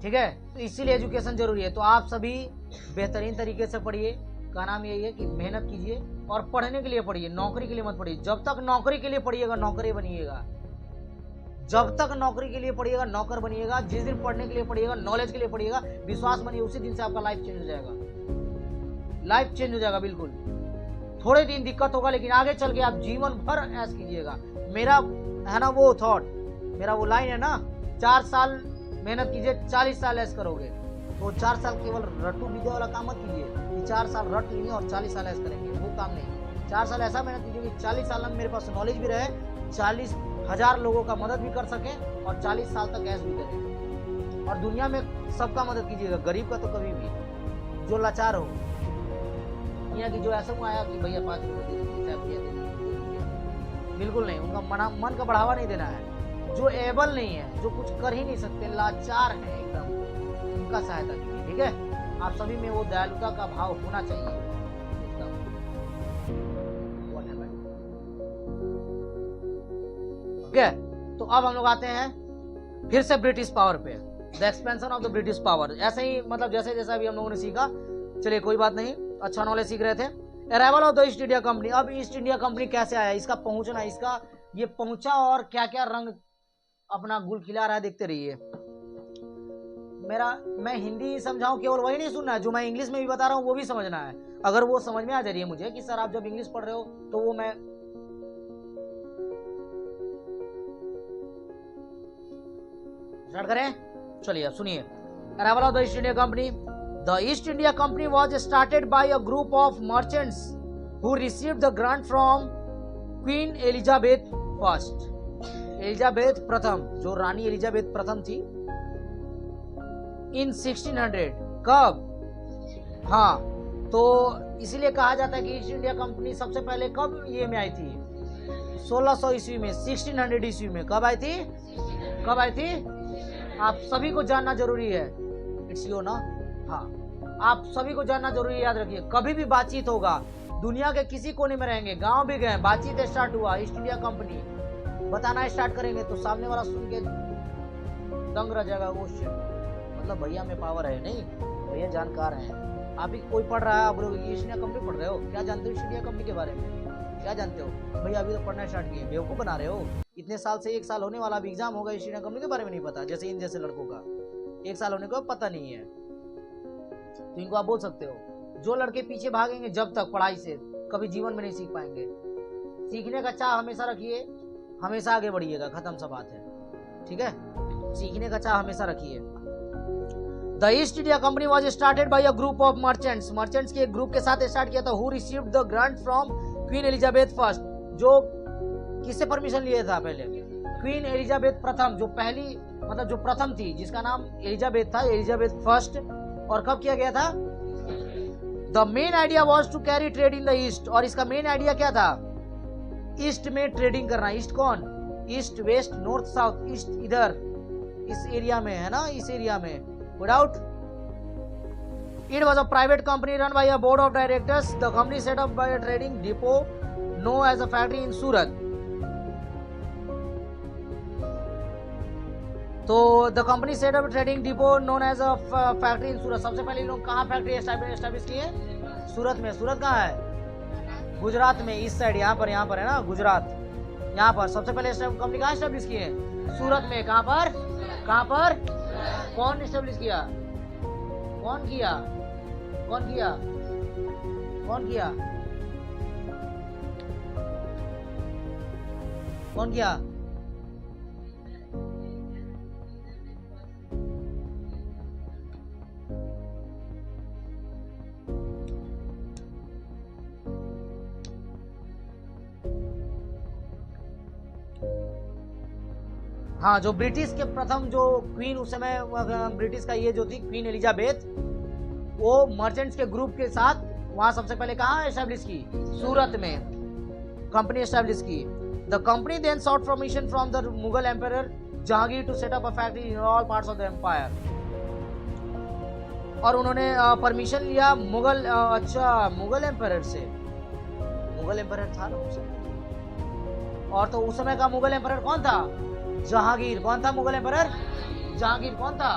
ठीक है, तो इसीलिए एजुकेशन जरूरी है। तो आप सभी बेहतरीन तरीके से पढ़िए। का नाम यही है कि मेहनत कीजिए और पढ़ने के लिए पढ़िए, नौकरी के लिए मत पढ़िए। जब तक नौकरी के लिए पढ़िएगा नौकरी बनिएगा, जब तक नौकरी के लिए पढ़िएगा नौकर बनिएगा। जिस दिन पढ़ने के लिए पढ़िएगा, नॉलेज के लिए पढ़िएगा, विश्वास बनिए, उसी दिन से आपका लाइफ चेंज हो जाएगा। लाइफ चेंज हो जाएगा बिल्कुल। थोड़े दिन दिक्कत होगा लेकिन आगे चल के आप जीवन भर ऐश कीजिएगा। मेरा है ना वो थॉट, मेरा वो लाइन है ना, 4 साल मेहनत कीजिए, 40 साल ऐश करोगे। तो 4 साल केवल रट्टू विद्या वाला काम मत कीजिए कि 4 साल रट लेंगे और 40 साल ऐश करेंगे, वो काम नहीं। 4 साल ऐसा मेहनत कीजिए कि 40 साल में मेरे पास नॉलेज भी रहे, 40,000 लोगों का मदद भी कर सके और 40 साल तक ऐश भी करें। और दुनिया में सबका मदद कीजिएगा, गरीब का तो कभी भी, जो लाचार हो, यहाँ की जो ऐसा आया कि भैया 5 रुपये दे दीजिए, बिल्कुल नहीं। उनका मन का बढ़ावा नहीं देना है। जो एबल नहीं है, जो कुछ कर ही नहीं सकते, लाचार है एकदम, उनका सहायता कीजिए। ठीक है, आप सभी में वो दयालुता का भाव होना चाहिए। ओके, तो अब हम लोग आते हैं फिर से ब्रिटिश पावर पे, the expansion of the British power. ऐसे ही मतलब जैसे जैसे अभी हम लोगों ने सीखा, चलिए कोई बात नहीं, अच्छा नॉलेज सीख रहे थे। Arrival of the east India company, अब ईस्ट इंडिया कंपनी कैसे आया, इसका पहुंचना, इसका ये पहुंचा और क्या क्या रंग अपना गुल खिला रहा है, देखते रहिए। मैं हिंदी समझाऊं, केवल वही नहीं सुनना है, जो मैं इंग्लिश में भी बता रहा हूँ वो भी समझना है। अगर वो समझ में आ जा रही है मुझे कि सर आप जब इंग्लिश पढ़ रहे हो तो वो मैं स्टार्ट करें, चलिए अब सुनिए। Arrival of the east India company, the east India company was started by a group of merchants who received the grant from queen Elizabeth first, Elizabeth प्रथम, जो रानी एलिजाबेथ प्रथम थी, इन 1600। कब? हाँ, तो इसीलिए कहा जाता है कि ईस्ट इंडिया कंपनी सबसे पहले कब ये में आई थी, 1600 ईस्वी में, 1600 ईस्वी में। कब आई थी? कब आई थी? आप सभी को जानना जरूरी है, इट्स यो ना। हाँ, आप सभी को जानना जरूरी है, याद रखिए। कभी भी बातचीत होगा, दुनिया के किसी कोने में रहेंगे, गांव भी गए, बातचीत स्टार्ट हुआ, ईस्ट इंडिया कंपनी बताना स्टार्ट करेंगे तो सामने वाला सुन के दंग रह जाएगा, वो मतलब भैया में पावर है, नहीं भैया जानकार है। आप ही कोई पढ़ रहा है, आप लोग ईस्ट इंडिया कंपनी पढ़ रहे हो, क्या जानते हो ईस्ट इंडिया कंपनी के बारे में, क्या जानते हो भैया? अभी तो पढ़ना स्टार्ट किए, बेवकूफ बना रहे हो। इतने साल से 1 साल होने वाला, अभी एग्जाम होगा, ईस्ट इंडिया कंपनी के बारे में नहीं पता, जैसे इन जैसे लड़कों का 1 साल होने को पता नहीं है, तो इनको आप बोल सकते हो। जो लड़के पीछे भागेंगे जब तक पढ़ाई से, कभी जीवन में नहीं सीख पाएंगे। सीखने का चाह हमेशा रखिए, हमेशा आगे बढ़िएगा, खत्म सा बात है, ठीक है? सीखने का चाह हमेशा रखिए। The east India company was started by a group of merchants, merchants के एक ग्रुप के साथ स्टार्ट किया था, who received the grant from queen Elizabeth first, जो किससे परमिशन लिया था पहले? क्वीन एलिजाबेथ प्रथम, जो पहली मतलब जो प्रथम थी, जिसका नाम एलिजाबेथ था, एलिजाबेथ फर्स्ट। और कब किया गया था? The main idea was to carry trade in the east, और इसका मेन आइडिया क्या था? ईस्ट में ट्रेडिंग करना। ईस्ट कौन? East, west, north, south. East इधर इस एरिया में है ना, इस एरिया में, without. It was a private company run by a board of directors. The company set up by a trading depot known as a factory in Surat. तो the company set up trading depot known as a factory in Surat. सबसे पहले लोग कहाँ factory establish किए? सूरत में। सूरत कहाँ है? गुजरात में, इस साइड, यहाँ पर है ना गुजरात, यहाँ पर सबसे पहले कंपनी कहाँ एस्टेब्लिश किए? सूरत में। कहाँ पर? कहाँ पर? कौन एस्टेब्लिश किया? कौन किया? कौन किया? कौन किया? कौन किया? हाँ, जो ब्रिटिश के प्रथम जो क्वीन उस समय, ब्रिटिश का ये जो थी क्वीन एलिजाबेथ, वो मर्चेंट्स के ग्रुप के साथ वहां सबसे पहले कहाँ एस्टेब्लिश की? सूरत में कंपनी एस्टेब्लिश की। The company then sought permission from the Mughal empire Jahangir to set up a factory in all parts of the empire. और उन्होंने परमिशन लिया मुगल, अच्छा मुगल एम्पायर से। मुगल एम्पायर था ना उस समय, और तो उस समय का मुगल एम्पायर कौन था? जहांगीर। कौन था मुगल एम्पायर? जहांगीर। कौन था?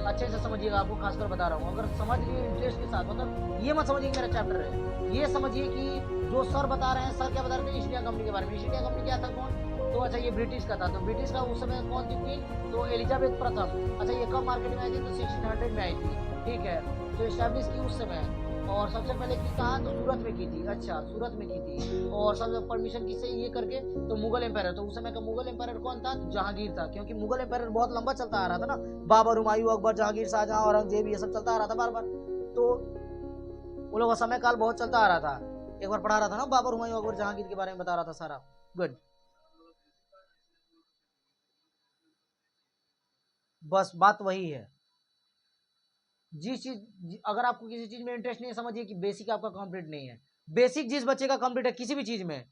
अच्छे से समझिएगा, आपको खासकर बता रहा हूँ, अगर समझ लिए इंटरेस्ट के साथ, मतलब ये मत समझिए मेरा चैप्टर है, ये समझिए कि जो सर बता रहे हैं, सर क्या बता रहे थे ईस्ट इंडिया कंपनी के बारे में। ईस्ट इंडिया कंपनी क्या था? कौन? तो अच्छा ये ब्रिटिश का था, तो ब्रिटिश का उस समय कौन थी क्वीन? तो एलिजाबेथ प्रथम। अच्छा ये कब मार्केट में आई थी? तो 1600 में आई थी, ठीक है, तो एस्टैब्लिश की उस समय। और सबसे पहले की कहाँ? तो सूरत में की थी। अच्छा, सूरत में की थी, और सबसे परमिशन किससे ये करके? तो मुगल एम्पायर। तो उस समय का मुगल एम्पायर कौन था? जहांगीर था, क्योंकि मुगल एम्पायर बहुत लंबा चलता आ रहा था ना, बाबर, हुमायूं, अकबर, जहांगीर, शाहजहां, औरंगजेब, ये सब चलता आ रहा था बार बार, तो वो लोग का समय काल बहुत चलता आ रहा था। एक बार पढ़ा रहा था ना बाबर, हुमायूं, अकबर, जहांगीर के बारे में बता रहा था सारा। गुड, बस बात वही है। जिस चीज, अगर आपको किसी चीज में इंटरेस्ट नहीं है, समझिए कि बेसिक आपका कंप्लीट नहीं है। बेसिक जिस बच्चे का कंप्लीट है किसी भी चीज में,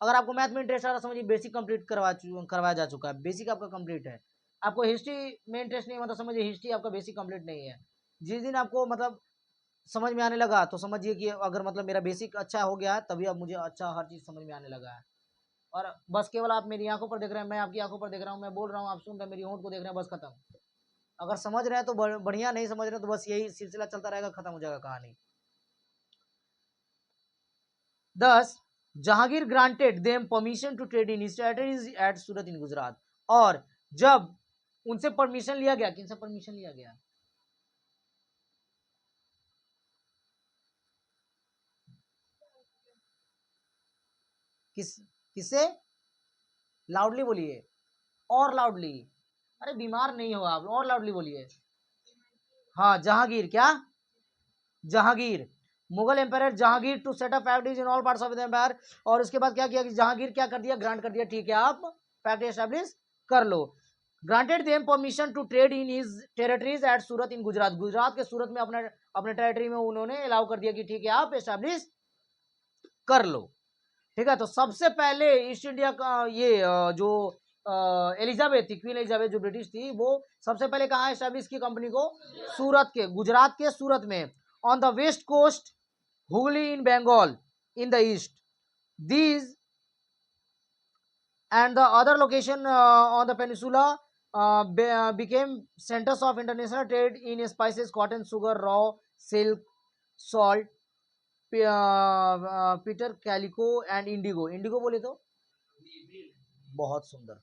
अगर आपको मैथ में इंटरेस्ट आ रहा है, समझिए बेसिक कंप्लीट करवाया जा चुका है, बेसिक आपका कंप्लीट है। आपको हिस्ट्री में इंटरेस्ट नहीं है, मतलब समझिए हिस्ट्री आपका बेसिक कंप्लीट नहीं है। जिस दिन आपको मतलब समझ में आने लगा, तो समझिए कि अगर मतलब मेरा बेसिक अच्छा हो गया है, तभी अब मुझे अच्छा हर चीज समझ में आने लगा है। और बस केवल आप मेरी आंखों पर देख रहे हैं, मैं आपकी आंखों पर देख रहा हूँ, मैं बोल रहा हूँ, आप सुन रहे हैं, मेरी होंठ को देख रहे हैं, बस खत्म। अगर समझ रहे हैं तो बढ़िया, नहीं समझ रहे हैं तो बस यही सिलसिला चलता रहेगा, खत्म हो जाएगा कहानी। Thus, Jahangir granted them permission to trade in territories at Surat in Gujarat. और जब उनसे परमिशन लिया गया, किनसे परमिशन लिया गया? किससे? लाउडली बोलिए, और लाउडली। अरे बीमार नहीं हो आप, और लाउडली बोलिए। हाँ, जहांगीर। क्या? Jahangir, Mughal empire Jahangir to set up factories in all parts of the empire. और उसके बाद क्या किया कि जहांगीर क्या कर दिया? ग्रांट कर दिया, ठीक है आप फैक्ट्री एस्टैब्लिश कर लो। Granted them permission to trade in his territories at Surat in Gujarat. Gujarat के सूरत में अपने टेरिटरी में उन्होंने अलाउ कर दिया कि ठीक है आप एस्टैब्लिश कर लो। ठीक है, तो सबसे पहले ईस्ट इंडिया का ये जो एलिजाबेथ थी, क्वीन एलिजाबेथ जो ब्रिटिश थी, वो सबसे पहले कहाँ एस्टैब्लिश की कंपनी को? सूरत के, गुजरात के सूरत में। On the west coast, Hooghly in Bengal in the east, these and the other location on the peninsula became centers of international trade in spices, cotton, sugar, raw silk, salt, Peter calico and Indigo. Indigo बोले तो बहुत सुंदर।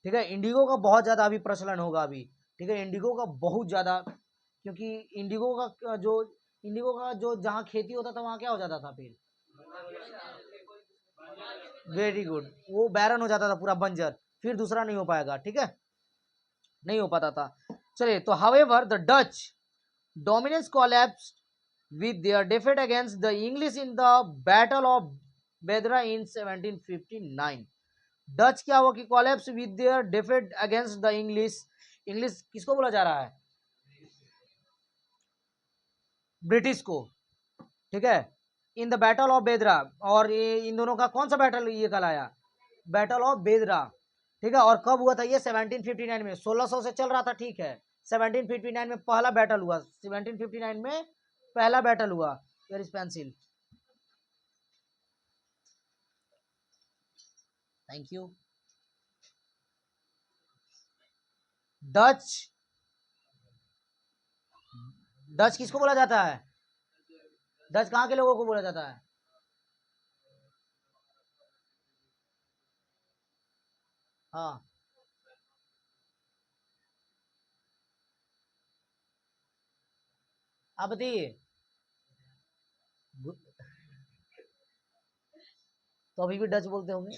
ठीक है, Indigo का बहुत ज्यादा अभी प्रचलन होगा अभी। ठीक है, इंडिगो का बहुत ज्यादा, क्योंकि इंडिगो का जो जहाँ खेती होता था वहां क्या हो जाता था फिर? वेरी गुड, वो बैरन हो जाता था पूरा बंजर, फिर दूसरा नहीं हो पाएगा। ठीक है, नहीं हो पाता था। चलिए, तो however the Dutch dominance collapsed with their defeat against the English in the Battle of Bedra in 1759। Dutch क्या हुआ कि collapse with their defeat against the English. English किसको बोला जा रहा है? ब्रिटिश को। ठीक है, इन द बैटल ऑफ बेदरा। और इन दोनों का कौन सा बैटल ये कहलाया? बैटल ऑफ बेदरा। ठीक है, और कब हुआ था ये? 1759 में। 1600 से चल रहा था, ठीक है, 1759 में पहला बैटल हुआ। 1759 में पहला बैटल हुआ। Where is pencil? Thank you. Dutch, Dutch किसको बोला जाता है? डच कहाँ के लोगों को बोला जाता है? हाँ, आप बताइए। तो अभी भी डच बोलते होंगे।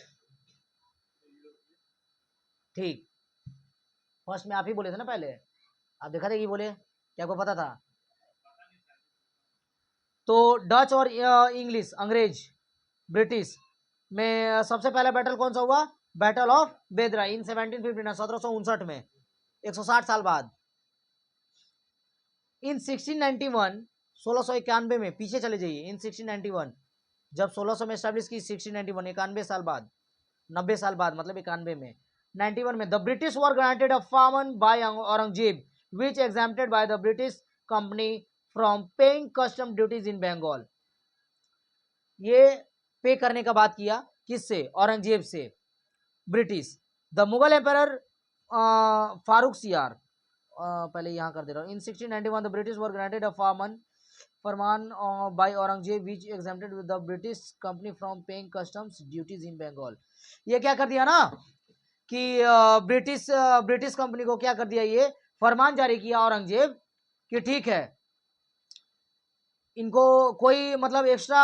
ठीक, फर्स्ट में आप ही बोले थे ना पहले, आप देखा था कि बोले, क्या आपको पता था? तो डच और इंग्लिश, अंग्रेज, ब्रिटिश में सबसे पहला बैटल कौन सा हुआ? बैटल ऑफ बेदरा इन 1759, 1759 में, 160 साल बाद। इन 1691, 1691 में, पीछे चले जाइए, इन 1691 जब 1600 में एस्टैब्लिश की, 1691 91 साल बाद, 90 साल बाद, मतलब 91 में, 91 में the British were granted a farman by Aurangzeb which exempted by the British company from paying custom duties in Bengal. ये पे करने का बात किया किससे? औरंगजेब से, British. The Mughal empire Farrukh Siyar, पहले यहां कर दे रहा हूं। In 1691 the British were granted a farman by Aurangzeb which exempted with the British company from paying customs duties in Bengal. ये क्या कर दिया ना कि ब्रिटिश कंपनी को क्या कर दिया, ये फरमान जारी किया औरंगजेब कि ठीक है, इनको कोई मतलब एक्स्ट्रा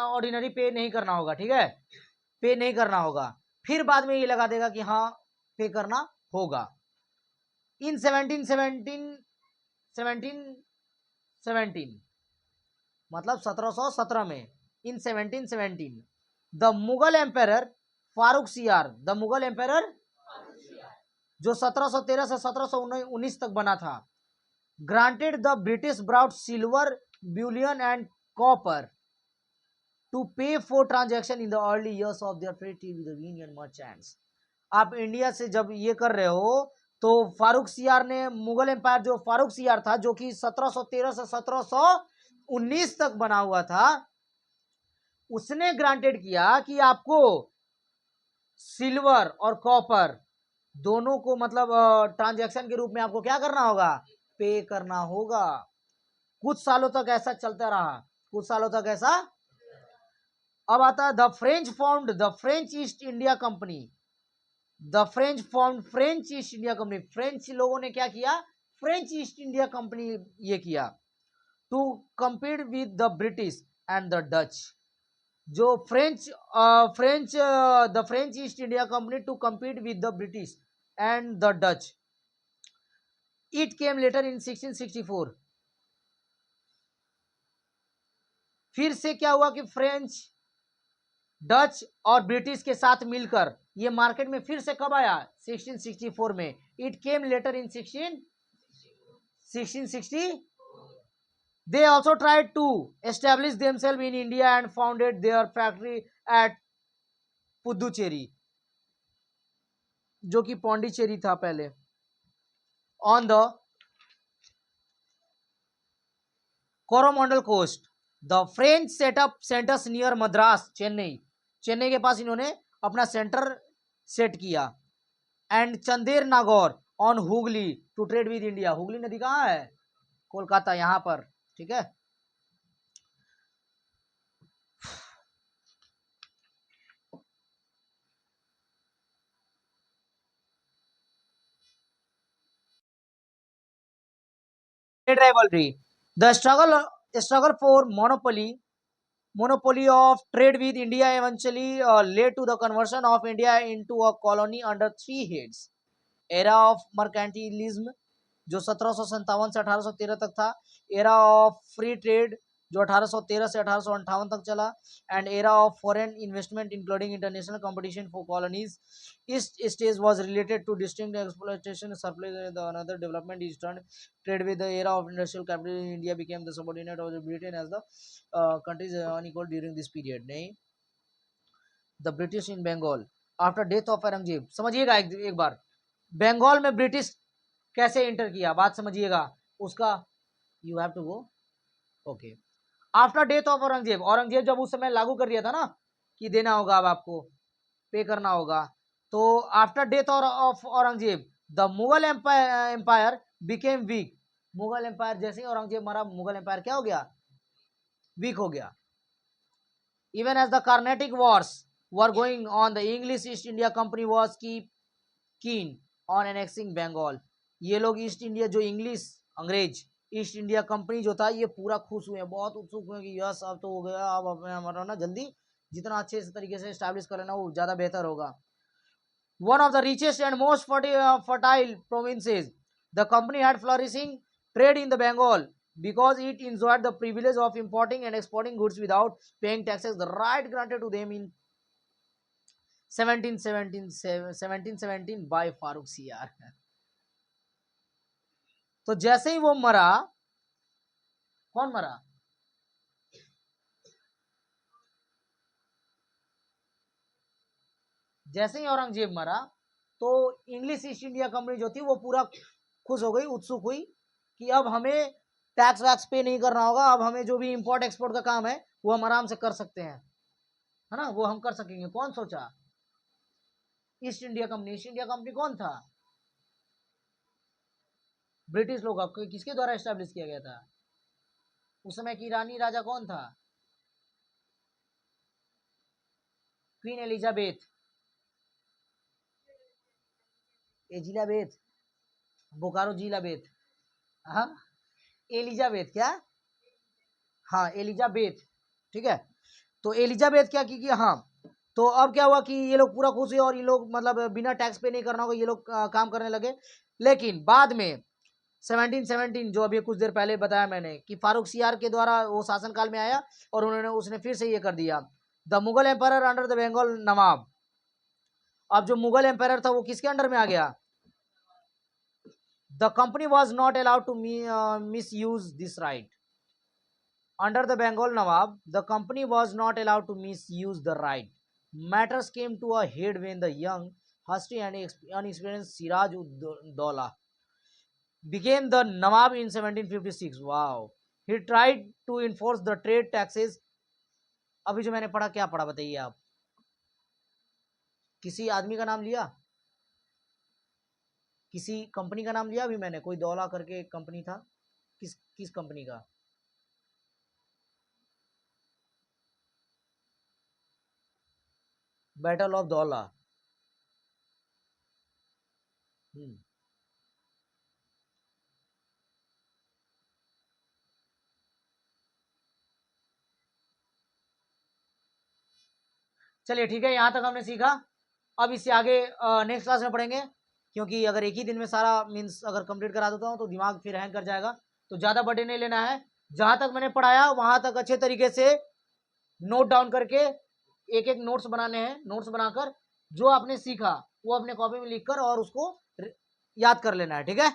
ऑर्डिनरी पे नहीं करना होगा। ठीक है, पे नहीं करना होगा, फिर बाद में ये लगा देगा कि हाँ पे करना होगा। इन 1717 मतलब 1717 में, इन 1717 द मुगल एम्पायर फारूक सियार, द मुगल एम्पायर जो 1713 से 1719 तक बना था, granted the British brought silver bullion and copper to pay for transaction in the early years of their trade with the Indian merchants. आप इंडिया से जब ये कर रहे हो तो फारूक सियार ने, मुगल एम्पायर जो फारूक सियार था, जो कि 1713 से 1719 तक बना हुआ था, उसने ग्रांटेड किया कि आपको सिल्वर और कॉपर दोनों को मतलब ट्रांजैक्शन के रूप में आपको क्या करना होगा, पे करना होगा। कुछ सालों तक ऐसा चलता रहा, कुछ सालों तक ऐसा। अब आता है the French found the French East India company. The French found French East India company, French लोगों ने क्या किया, फ्रेंच ईस्ट इंडिया कंपनी ये किया to compete with the British and the Dutch. जो French the French East India company to compete with the British and the Dutch, it came later in 1664। फिर से क्या हुआ कि फ्रेंच, डच और British के साथ मिलकर ये मार्केट में फिर से कब आया, 1664 में। It came later in 1660। They also tried to establish themselves in India and founded their factory at Puducherry, जो कि पौंडीचेरी था पहले, on the Coromandel coast. The French set up centres near Madras, Chennai, Chennai के पास इन्होंने अपना सेंटर सेट किया। And Chandernagore on Hooghly to trade with India. Hooghly नदी कहाँ है, कोलकाता, यहां पर, ठीक है। Trade rivalry, the struggle for monopoly of trade with India eventually led to the conversion of India into a colony under three heads. Era of mercantilism, जो 1757 से 1813 तक था। एरा ऑफ फ्री ट्रेड, जो 1813 से 1858 तक चला। And era of foreign investment including international competition for colonies. इस stage was related to distinct exploitation surplus. The another development is turn trade with the era of industrial capital in India became the subordinate of Britain as the countries unequal during this period. नहीं, the British in Bengal after death of Aurangzeb. समझिएगा एक बार, बंगाल में British कैसे enter किया, बात समझिएगा उसका। You have to go, okay. After death of Aurangzeb, Aurangzeb जब उस समय लागू कर दिया था ना कि देना होगा, अब आपको पे करना होगा, तो after death of Aurangzeb the Mughal empire became weak. Mughal empire जैसे ही औरंगजेब मरा, मुगल एम्पायर क्या हो गया, वीक हो गया। Even as the Carnatic wars were going on the English East India company was keen on annexing Bengal. ये लोग ईस्ट इंडिया, जो इंग्लिश अंग्रेज ईस्ट इंडिया कंपनी जो था, ये पूरा खुश हुए, बहुत उत्सुक हुए कि यस अब तो हो गया, अब अपने हमारा ना जल्दी जितना अच्छे से तरीके से एस्टैब्लिश कर लेना वो ज्यादा बेहतर होगा। One of the richest and most fertile provinces, the company had flourishing trade in the Bengal because it enjoyed the privilege of importing and exporting goods without paying taxes, the right granted to them in 1717 by Farooq सियार। तो जैसे ही वो मरा, कौन मरा, जैसे ही औरंगजेब मरा तो इंग्लिश ईस्ट इंडिया कंपनी जो थी वो पूरा खुश हो गई, उत्सुक हुई कि अब हमें टैक्स वैक्स पे नहीं करना होगा, अब हमें जो भी इंपोर्ट एक्सपोर्ट का काम है वो हम आराम से कर सकते हैं, है ना, वो हम कर सकेंगे। कौन सोचा, east India company. East India company कौन था, ब्रिटिश लोग। किसके द्वारा एस्टेब्लिश किया गया था, उस समय की रानी राजा कौन था, क्वीन एलिजाबेथ, एजिलाबेथ, बोकारो जिलाबेथ, हाँ, एलिजाबेथ क्या, हाँ एलिजाबेथ, ठीक है। तो एलिजाबेथ क्या की हाँ, तो अब क्या हुआ कि ये लोग पूरा खुश हुए और ये लोग मतलब बिना टैक्स पे नहीं करना होगा, ये लोग काम करने लगे। लेकिन बाद में 1717, जो अभी कुछ देर पहले बताया मैंने कि फारूक सियार के द्वारा वो शासनकाल में आया और उसने फिर से ये कर दिया, the Mughal empire under the Bengal nawab. अब जो मुगल एम्पायर था वो किसके अंडर में आ गया, the company was not allowed to misuse this right. Under the Bengal Nawab, the company was not allowed to misuse the right. Matters came to a head when the young, hasty and unexperienced Siraj ud-Daulah became the Nawab in 1756. Wow. He tried to enforce the trade taxes. अभी जो मैंने पढ़ा, क्या पढ़ा बताइए आप, किसी आदमी का नाम लिया, किसी कंपनी का नाम लिया अभी मैंने, कोई दौला करके एक कंपनी था, किस किस कंपनी का? Battle of Daula. हम्म। चलिए ठीक है, यहाँ तक हमने सीखा। अब इससे आगे नेक्स्ट क्लास में पढ़ेंगे, क्योंकि अगर एक ही दिन में सारा मीन्स अगर कंप्लीट करा देता हूँ तो दिमाग फिर हैंग कर जाएगा, तो ज़्यादा बर्डन नहीं लेना है। जहाँ तक मैंने पढ़ाया वहाँ तक अच्छे तरीके से नोट डाउन करके एक एक नोट्स बनाने हैं, नोट्स बनाकर जो आपने सीखा वो अपने कॉपी में लिखकर और उसको याद कर लेना है, ठीक है।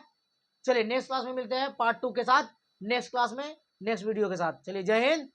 चलिए नेक्स्ट क्लास में मिलते हैं पार्ट 2 के साथ, नेक्स्ट क्लास में नेक्स्ट वीडियो के साथ। चलिए जय हिंद।